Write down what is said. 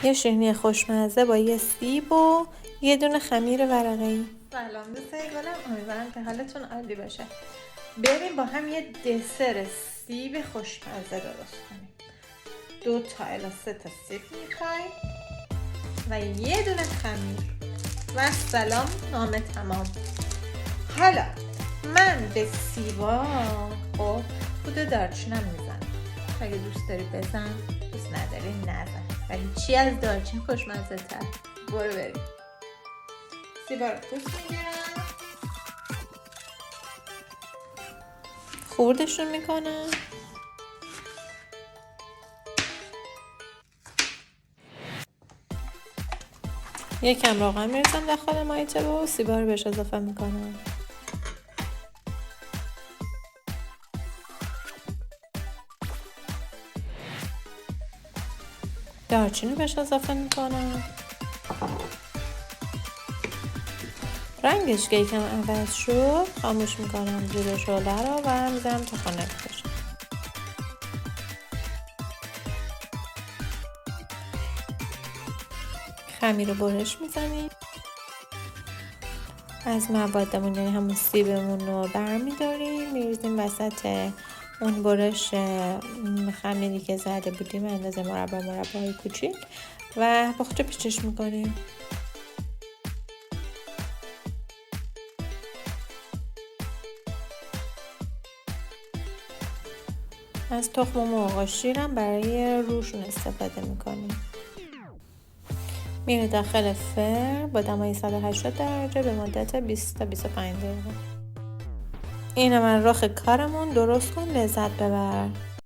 یه شیرینی خوشمزه با یه سیب و یه دونه خمیر ورقه‌ای. سلام دوستای گلم، امیدوارم که حالتون عالی باشه. بریم با هم یه دسر سیب خوشمزه درست کنیم. 2 تا الی 3 تا سیب میخوایم و یه دونه خمیر و سلام نامه تمام. حالا من به سیبا خب خود دارچینم میزنم. اگه دوست داری بزن، دوست نداری نزن، ولی چی از دارچین خوشمزه تر؟ برو بریم. سیبا رو پوست میگیرم، خوردشون میکنم. یکم روغن میریزم داخل مایته و سیبا رو بهش اضافه میکنم. دارچینی بهش اضافه میکنم. رنگش که یکم عوض شد خاموش میکنم زیر شعله رو و میذارم تا خنک بشه. خمیر رو برش میزنیم. از موادمون یعنی همون سیبمون رو برمیداریم، میریزیم وسط اون برش خمیری که زده بودیم اندازه مربعای کوچیک و با خودش پیچش میکنیم. از تخم مرغ و شیرم برای روشون استفاده میکنیم. میره داخل فرن با دمای 180 درجه به مدت 20 تا 25 دقیقه. اینو من رخ کارمون، درست کن لذت ببر.